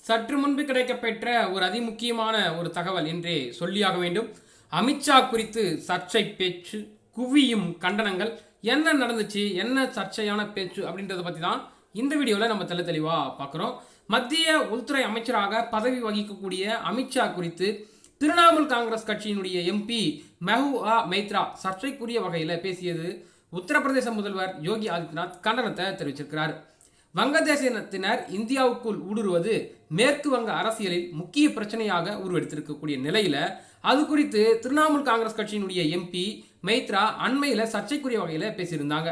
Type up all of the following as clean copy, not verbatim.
சற்று முன்பு கிடைக்கப்பெற்ற ஒரு அதிமுக்கியமான ஒரு தகவல் என்றே சொல்லியாக வேண்டும். அமித்ஷா குறித்து சர்ச்சை பேச்சு, குவியும் கண்டனங்கள், என்ன நடந்துச்சு, என்ன சர்ச்சையான பேச்சு அப்படின்றத பற்றி தான் இந்த வீடியோவில் நம்ம தெளிவாக பார்க்குறோம். மத்திய உள்துறை அமைச்சராக பதவி வகிக்கக்கூடிய அமித்ஷா குறித்து திரிணாமுல் காங்கிரஸ் கட்சியினுடைய எம்பி மெஹூஆ மைத்ரா சர்ச்சைக்குரிய வகையில் பேசியது உத்தரப்பிரதேச முதல்வர் யோகி ஆதித்யநாத் கண்டனத்தை தெரிவிச்சிருக்கிறார். வங்கதேசத்தினர் இந்தியாவுக்குள் ஊடுருவது மேற்கு வங்க அரசியலில் முக்கிய பிரச்சனையாக உருவெடுத்திருக்கக்கூடிய நிலையில அது குறித்து திரிணாமுல் காங்கிரஸ் கட்சியினுடைய எம்பி மைத்ரா அண்மையில் சர்ச்சைக்குரிய வகையில் பேசியிருந்தாங்க.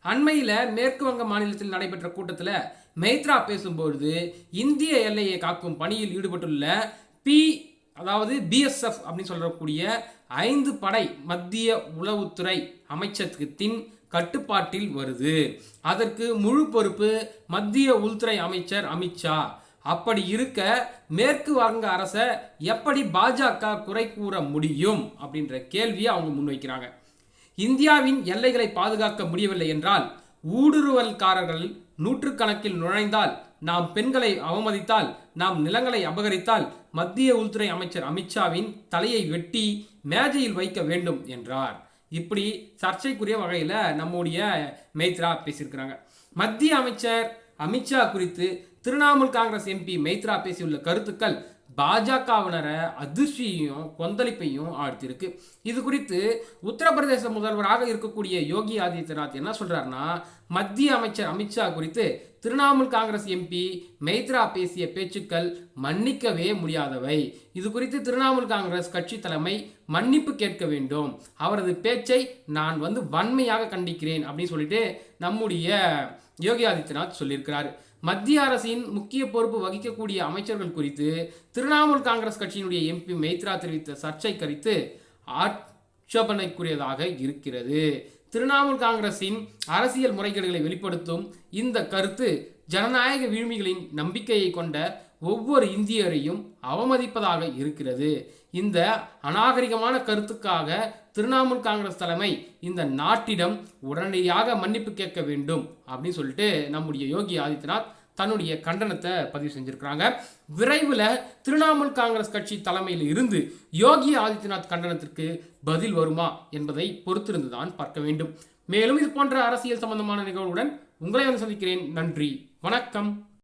அண்மையில் மேற்கு வங்க மாநிலத்தில் நடைபெற்ற கூட்டத்தில் மைத்ரா பேசும்பொழுது இந்திய எல்லையை காக்கும் பணியில் ஈடுபட்டுள்ள பிஎஸ்எஃப் அப்படின்னு சொல்லக்கூடிய 5 படை மத்திய உளவுத்துறை அமைச்சகத்தின் கட்டுப்பாட்டில் வருது. அதற்கு முழு பொறுப்பு மத்திய உள்துறை அமைச்சர் அமித்ஷா. அப்படி இருக்க மேற்கு வங்க அரசை எப்படி பாஜக குறை கூற முடியும் அப்படின்ற கேள்வியை அவங்க முன்வைக்கிறாங்க. இந்தியாவின் எல்லைகளை பாதுகாக்க முடியவில்லை என்றால், ஊடுருவல்காரர்கள் நூற்றுக்கணக்கில் நுழைந்தால், நாம் பெண்களை அவமதித்தால், நாம் நிலங்களை அபகரித்தால் மத்திய உள்துறை அமைச்சர் அமித்ஷாவின் தலையை வெட்டி மேஜையில் வைக்க வேண்டும் என்றார். இப்படி சர்ச்சைக்குரிய வகையில் நம்முடைய மைத்ரா பேசியிருக்கிறாங்க. மத்திய அமைச்சர் அமித்ஷா குறித்து திரிணாமுல் காங்கிரஸ் எம்பி மைத்ரா பேசியுள்ள கருத்துக்கள் பாஜகவினரை அதிர்ச்சியையும் கொந்தளிப்பையும் ஆழ்த்திருக்கு. இது குறித்து உத்தரப்பிரதேச முதல்வராக இருக்கக்கூடிய யோகி ஆதித்யநாத் என்ன சொல்றாருன்னா, மத்திய அமைச்சர் அமித்ஷா குறித்து திரிணாமுல் காங்கிரஸ் எம்பி மைத்ரா பேசிய பேச்சுக்கள் மன்னிக்கவே முடியாதவை. இது குறித்து திரிணாமுல் காங்கிரஸ் கட்சி தலைமை மன்னிப்பு கேட்க வேண்டும். அவரது பேச்சை நான் வன்மையாக கண்டிக்கிறேன் அப்படின்னு சொல்லிட்டு நம்முடைய யோகி ஆதித்யநாத் சொல்லியிருக்கிறார். மத்திய அரசின் முக்கிய பொறுப்பு வகிக்கக்கூடிய அமைச்சர்கள் குறித்து திரிணாமுல் காங்கிரஸ் கட்சியினுடைய எம்பி மைத்ரா தெரிவித்த சர்ச்சை குறித்து ஆட்சேபனைக்குரியதாக இருக்கிறது. திரிணாமுல் காங்கிரசின் அரசியல் முறைகேடுகளை வெளிப்படுத்தும் இந்த கருத்து ஜனநாயக விழுமிகளின் நம்பிக்கையை கொண்ட ஒவ்வொரு இந்தியரையும் அவமதிப்பதாக இருக்கிறது. இந்த அநாகரிகமான கருத்துக்காக திரிணாமுல் காங்கிரஸ் தலைமை இந்த நாட்டிடம் உடனடியாக மன்னிப்பு கேட்க வேண்டும் அப்படின்னு சொல்லிட்டு நம்முடைய யோகி ஆதித்யநாத் தன்னுடைய கண்டனத்தை பதிவு செஞ்சிருக்கிறாங்க. விரைவில் திரிணாமுல் காங்கிரஸ் கட்சி தலைமையில் இருந்து யோகி ஆதித்யநாத் கண்டனத்திற்கு பதில் வருமா என்பதை பொறுத்திருந்துதான் பார்க்க வேண்டும். மேலும் இது போன்ற அரசியல் சம்பந்தமான நிகழ்வுடன் உங்களை சந்திக்கிறேன். நன்றி, வணக்கம்.